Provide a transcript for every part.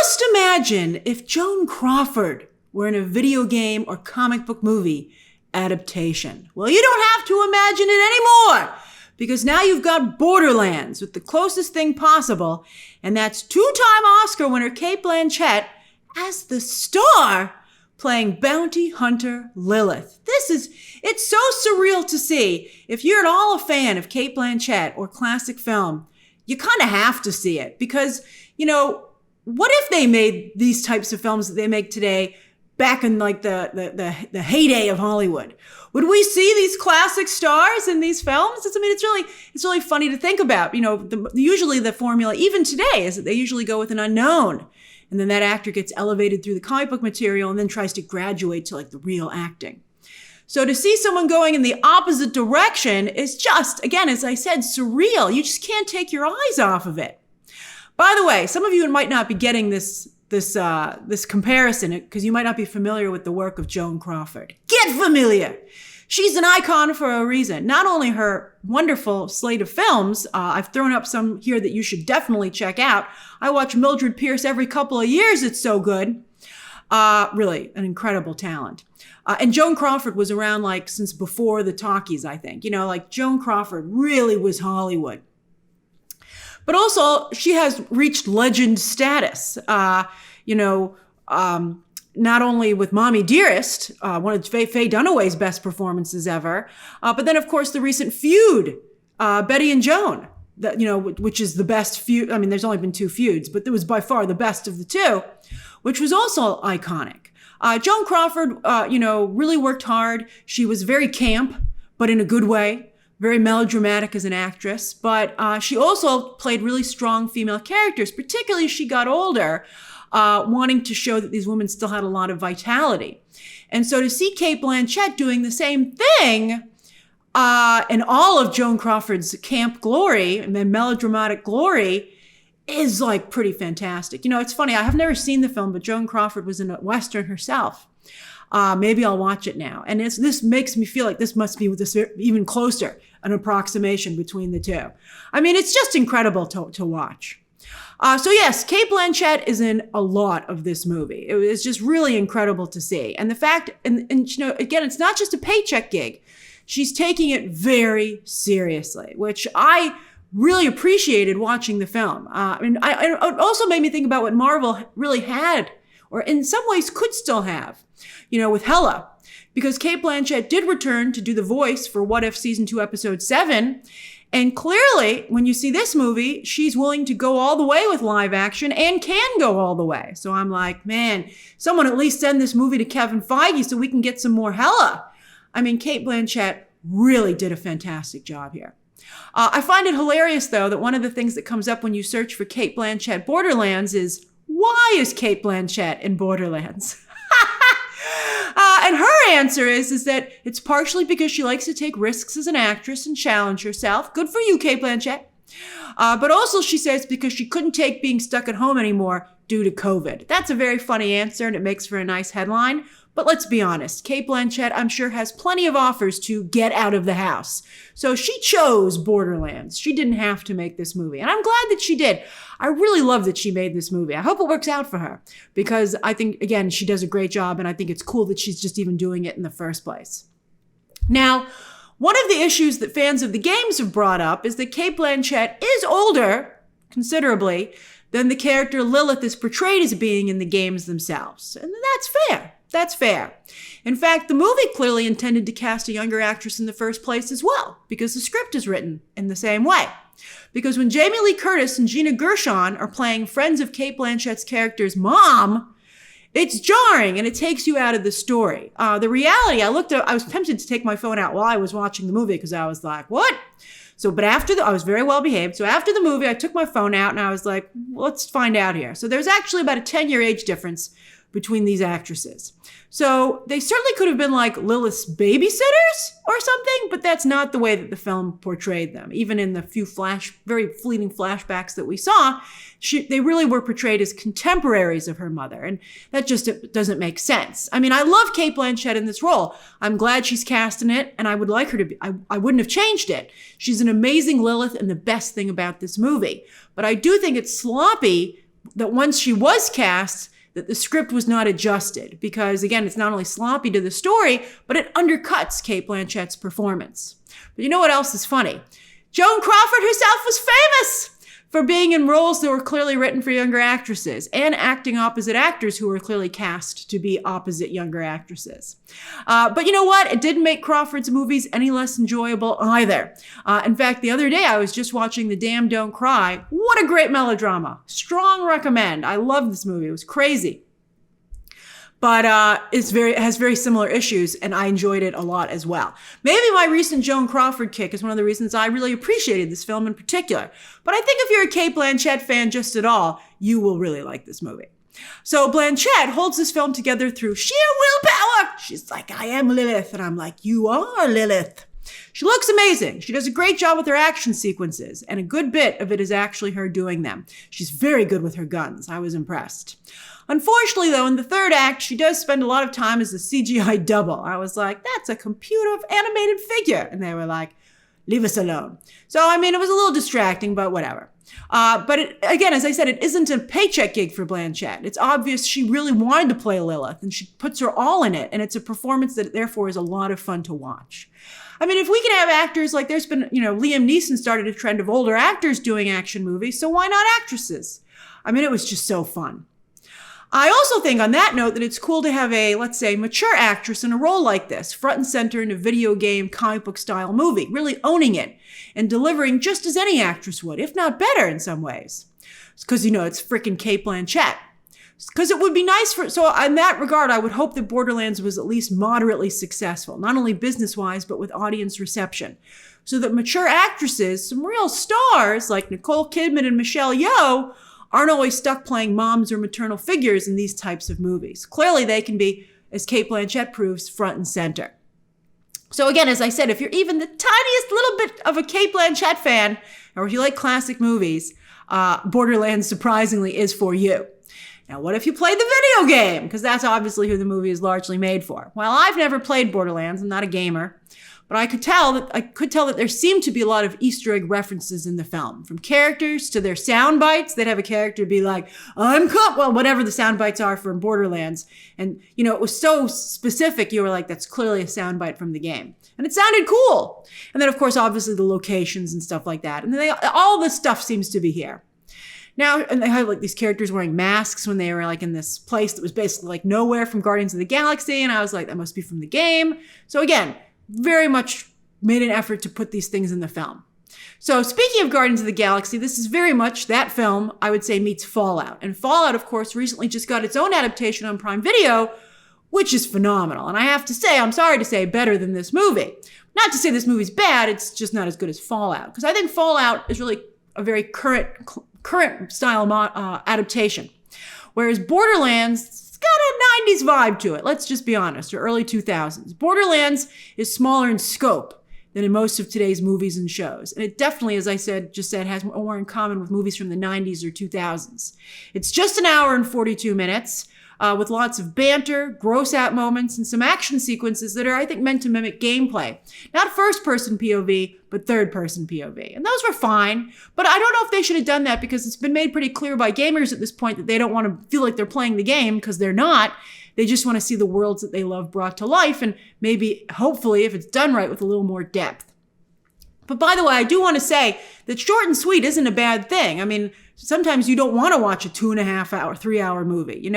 Just imagine if Joan Crawford were in a video game or comic book movie adaptation. Well, you don't have to imagine it anymore, because now you've got Borderlands with the closest thing possible, and that's two-time Oscar winner Cate Blanchett as the star playing bounty hunter Lilith. It's so surreal to see. If you're at all a fan of Cate Blanchett or classic film, you kind of have to see it, because, what if they made these types of films that they make today back in like the heyday of Hollywood? Would we see these classic stars in these films? It's really funny to think about. Usually the formula, even today, is that they usually go with an unknown. And then that actor gets elevated through the comic book material and then tries to graduate to like the real acting. So to see someone going in the opposite direction is just, again, as I said, surreal. You just can't take your eyes off of it. By the way, some of you might not be getting this comparison because you might not be familiar with the work of Joan Crawford. Get familiar. She's an icon for a reason. Not only her wonderful slate of films, I've thrown up some here that you should definitely check out. I watch Mildred Pierce every couple of years. It's so good. Really, an incredible talent. And Joan Crawford was around since before the talkies, I think. Joan Crawford really was Hollywood. But also, she has reached legend status. Not only with Mommy Dearest, one of Faye Dunaway's best performances ever, but then, of course, the recent feud, Betty and Joan, which is the best feud. I mean, there's only been two feuds, but it was by far the best of the two, which was also iconic. Joan Crawford, really worked hard. She was very camp, but in a good way. Very melodramatic as an actress, but she also played really strong female characters, particularly as she got older, wanting to show that these women still had a lot of vitality. And so to see Cate Blanchett doing the same thing in all of Joan Crawford's camp glory and then melodramatic glory is pretty fantastic. It's funny, I have never seen the film, but Joan Crawford was in a Western herself. Maybe I'll watch it now. And this makes me feel like this must be even closer, an approximation between the two. I mean, it's just incredible to watch. So yes, Cate Blanchett is in a lot of this movie. It was just really incredible to see. And the fact, and again, it's not just a paycheck gig. She's taking it very seriously, which I really appreciated watching the film. It also made me think about what Marvel really had, or in some ways could still have, with Hela. Because Cate Blanchett did return to do the voice for What If Season 2, Episode 7. And clearly, when you see this movie, she's willing to go all the way with live action and can go all the way. So I'm like, man, someone at least send this movie to Kevin Feige so we can get some more Hela. I mean, Cate Blanchett really did a fantastic job here. I find it hilarious, though, that one of the things that comes up when you search for Cate Blanchett Borderlands is, why is Cate Blanchett in Borderlands? And her answer is that it's partially because she likes to take risks as an actress and challenge herself. Good for you, Cate Blanchett. But also she says because she couldn't take being stuck at home anymore due to COVID. That's a very funny answer and it makes for a nice headline. But let's be honest, Cate Blanchett, I'm sure, has plenty of offers to get out of the house. So she chose Borderlands. She didn't have to make this movie. And I'm glad that she did. I really love that she made this movie. I hope it works out for her because I think, again, she does a great job. And I think it's cool that she's just even doing it in the first place. Now, one of the issues that fans of the games have brought up is that Cate Blanchett is older, considerably, than the character Lilith is portrayed as being in the games themselves. And that's fair. That's fair. In fact, the movie clearly intended to cast a younger actress in the first place as well, because the script is written in the same way. Because when Jamie Lee Curtis and Gina Gershon are playing friends of Cate Blanchett's character's mom, it's jarring and it takes you out of the story. The reality, I was tempted to take my phone out while I was watching the movie because I was like, what? But I was very well behaved. So after the movie, I took my phone out and I was like, let's find out here. So there's actually about a 10-year age difference between these actresses. So they certainly could have been like Lilith's babysitters or something, but that's not the way that the film portrayed them. Even in the few very fleeting flashbacks that we saw, they really were portrayed as contemporaries of her mother. And that just doesn't make sense. I mean, I love Cate Blanchett in this role. I'm glad she's cast in it, and I would like her to be. I wouldn't have changed it. She's an amazing Lilith and the best thing about this movie. But I do think it's sloppy that once she was cast, that the script was not adjusted because, again, it's not only sloppy to the story, but it undercuts Cate Blanchett's performance. But you know what else is funny? Joan Crawford herself was famous for being in roles that were clearly written for younger actresses and acting opposite actors who were clearly cast to be opposite younger actresses. But you know what? It didn't make Crawford's movies any less enjoyable either. In fact, the other day I was just watching The Damned Don't Cry. What a great melodrama. Strong recommend. I love this movie. It was crazy. But it has very similar issues, and I enjoyed it a lot as well. Maybe my recent Joan Crawford kick is one of the reasons I really appreciated this film in particular. But I think if you're a Cate Blanchett fan just at all, you will really like this movie. So Blanchett holds this film together through sheer willpower. She's like, I am Lilith, and I'm like, you are Lilith. She looks amazing. She does a great job with her action sequences, and a good bit of it is actually her doing them. She's very good with her guns. I was impressed. Unfortunately, though, in the third act, she does spend a lot of time as a CGI double. I was like, that's a computer animated figure. And they were like, leave us alone. So, I mean, it was a little distracting, but whatever. But again, as I said, it isn't a paycheck gig for Blanchett. It's obvious she really wanted to play Lilith, and she puts her all in it. And it's a performance that, therefore, is a lot of fun to watch. I mean, if we can have actors like there's been, Liam Neeson started a trend of older actors doing action movies, so why not actresses? I mean, it was just so fun. I also think on that note that it's cool to have a, let's say, mature actress in a role like this, front and center in a video game comic book style movie, really owning it and delivering just as any actress would, if not better in some ways. It's because, it's freaking Cate Blanchett. Because it would be nice so in that regard, I would hope that Borderlands was at least moderately successful, not only business-wise, but with audience reception. So that mature actresses, some real stars like Nicole Kidman and Michelle Yeoh, aren't always stuck playing moms or maternal figures in these types of movies. Clearly, they can be, as Cate Blanchett proves, front and center. So again, as I said, if you're even the tiniest little bit of a Cate Blanchett fan, or if you like classic movies, Borderlands surprisingly is for you. Now, what if you played the video game? Because that's obviously who the movie is largely made for. Well, I've never played Borderlands. I'm not a gamer. But I could tell that there seemed to be a lot of Easter egg references in the film, from characters to their sound bites. They'd have a character be like, I'm cut. Well, whatever the sound bites are from Borderlands. And, it was so specific. You were like, that's clearly a sound bite from the game. And it sounded cool. And then, of course, obviously the locations and stuff like that. And then all this stuff seems to be here. Now, and they had like these characters wearing masks when they were like in this place that was basically like nowhere from Guardians of the Galaxy. And I was like, that must be from the game. So again, very much made an effort to put these things in the film. So speaking of Guardians of the Galaxy, this is very much that film, I would say, meets Fallout. And Fallout, of course, recently just got its own adaptation on Prime Video, which is phenomenal. And I have to say, I'm sorry to say, better than this movie. Not to say this movie's bad, it's just not as good as Fallout. Because I think Fallout is really a very current style adaptation. Whereas Borderlands, it's got a 90s vibe to it. Let's just be honest, or early 2000s. Borderlands is smaller in scope than in most of today's movies and shows. And it definitely, as I just said, has more in common with movies from the 90s or 2000s. It's just an hour and 42 minutes with lots of banter, gross-out moments, and some action sequences that are, I think, meant to mimic gameplay. Not first-person POV, but third-person POV. And those were fine, but I don't know if they should have done that because it's been made pretty clear by gamers at this point that they don't want to feel like they're playing the game because they're not. They just want to see the worlds that they love brought to life and maybe, hopefully, if it's done right, with a little more depth. But by the way, I do want to say that short and sweet isn't a bad thing. I mean, sometimes you don't want to watch a 2.5 hour, 3 hour movie,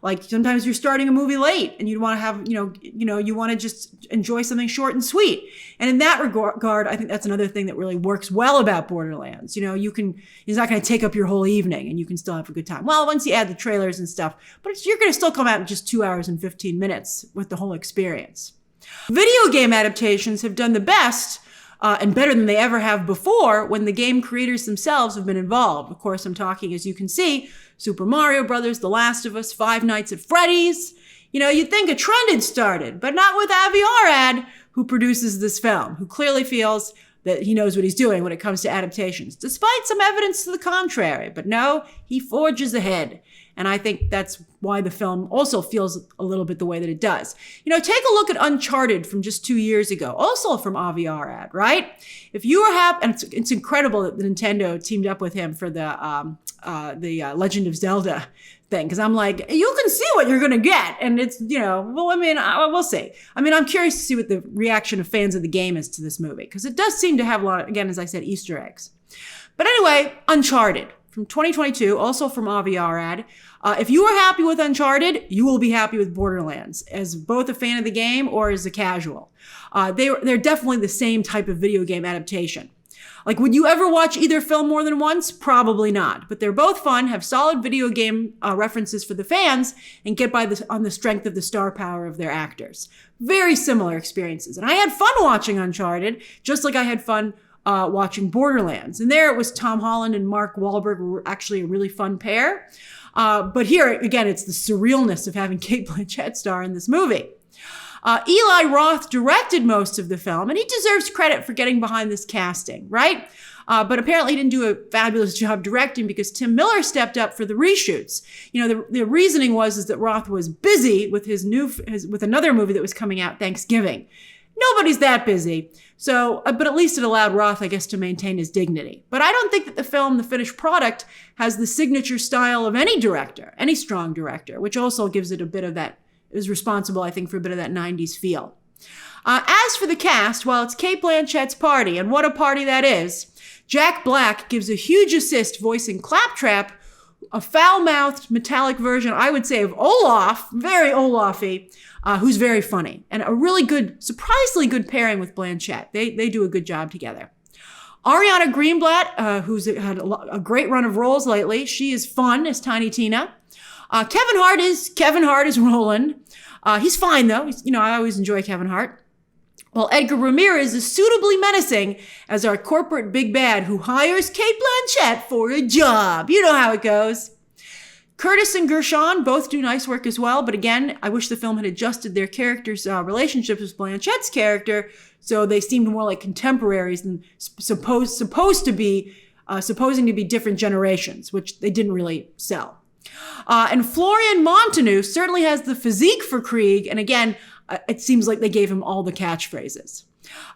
like sometimes you're starting a movie late and you want to have, you want to just enjoy something short and sweet. And in that regard, I think that's another thing that really works well about Borderlands. It's not going to take up your whole evening and you can still have a good time. Well, once you add the trailers and stuff, but you're going to still come out in just 2 hours and 15 minutes with the whole experience. Video game adaptations have done the best and better than they ever have before when the game creators themselves have been involved. Of course, I'm talking, as you can see, Super Mario Brothers, The Last of Us, Five Nights at Freddy's. You'd think a trend had started, but not with Avi Arad, who produces this film, who clearly feels that he knows what he's doing when it comes to adaptations, despite some evidence to the contrary. But no, he forges ahead. And I think that's why the film also feels a little bit the way that it does. You know, take a look at Uncharted from just 2 years ago, also from Avi Arad, right? If you were happy, and it's incredible that Nintendo teamed up with him for the Legend of Zelda thing, because I'm like, you can see what you're going to get. And it's, you know, well, I mean, we'll see. I mean, I'm curious to see what the reaction of fans of the game is to this movie, because it does seem to have a lot of, again, as I said, Easter eggs. But anyway, Uncharted from 2022, also from Avi Arad. If you are happy with Uncharted, you will be happy with Borderlands, as both a fan of the game or as a casual. They're definitely the same type of video game adaptation. Like, would you ever watch either film more than once? Probably not. But they're both fun, have solid video game references for the fans, and get by on the strength of the star power of their actors. Very similar experiences. And I had fun watching Uncharted, just like I had fun watching Borderlands. And there it was Tom Holland and Mark Wahlberg were actually a really fun pair. But here, again, it's the surrealness of having Cate Blanchett star in this movie. Eli Roth directed most of the film, and he deserves credit for getting behind this casting, right? But apparently he didn't do a fabulous job directing because Tim Miller stepped up for the reshoots. You know, the reasoning is that Roth was busy with with another movie that was coming out Thanksgiving. Nobody's that busy. So, but at least it allowed Roth, I guess, to maintain his dignity. But I don't think that the finished product, has the signature style of any director, any strong director, which also gives it a bit of that, is responsible, I think, for a bit of that 90s feel. As for the cast, well, it's Cate Blanchett's party, and what a party that is. Jack Black gives a huge assist voicing Claptrap, a foul-mouthed, metallic version, I would say, of Olaf, very Olaf-y, who's very funny, and a really good, surprisingly good pairing with Blanchett. They do a good job together. Ariana Greenblatt, who's had a great run of roles lately, she is fun as Tiny Tina. Kevin Hart is Roland. He's fine though. I always enjoy Kevin Hart. Well, Edgar Ramirez is suitably menacing as our corporate big bad who hires Cate Blanchett for a job. You know how it goes. Curtis and Gershon both do nice work as well, but again, I wish the film had adjusted their characters' relationships with Blanchett's character so they seemed more like contemporaries than supposing to be different generations, which they didn't really sell. And Florian Munteanu certainly has the physique for Krieg, and again, it seems like they gave him all the catchphrases.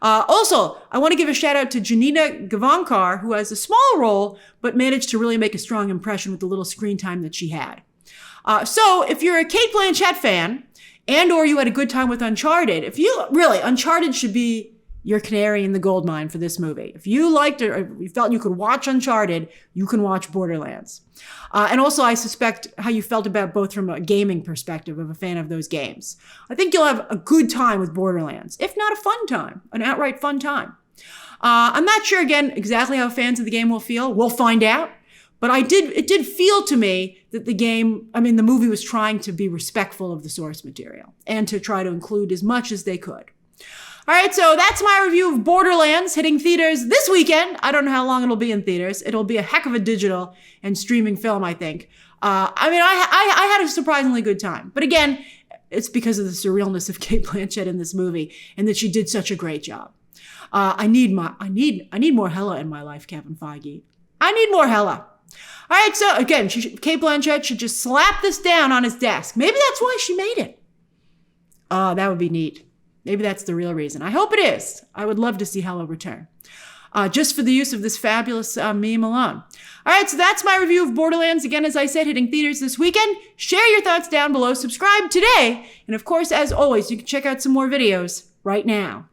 Also, I want to give a shout out to Janina Gavankar, who has a small role, but managed to really make a strong impression with the little screen time that she had. So if you're a Cate Blanchett fan, and or you had a good time with Uncharted, Uncharted should be your canary in the gold mine for this movie. If you liked it, or you felt you could watch Uncharted, you can watch Borderlands. And also, I suspect how you felt about both from a gaming perspective of a fan of those games. I think you'll have a good time with Borderlands, if not a fun time, an outright fun time. I'm not sure, again, exactly how fans of the game will feel. We'll find out. But it did feel to me that the movie was trying to be respectful of the source material and to try to include as much as they could. All right, so that's my review of Borderlands hitting theaters this weekend. I don't know how long it'll be in theaters. It'll be a heck of a digital and streaming film, I think. I had a surprisingly good time. But again, it's because of the surrealness of Cate Blanchett in this movie and that she did such a great job. I need more Hela in my life, Kevin Feige. I need more Hela. All right, so again, Cate Blanchett should just slap this down on his desk. Maybe that's why she made it. That would be neat. Maybe that's the real reason. I hope it is. I would love to see Hela return. Just for the use of this fabulous meme alone. All right, so that's my review of Borderlands. Again, as I said, hitting theaters this weekend. Share your thoughts down below. Subscribe today. And of course, as always, you can check out some more videos right now.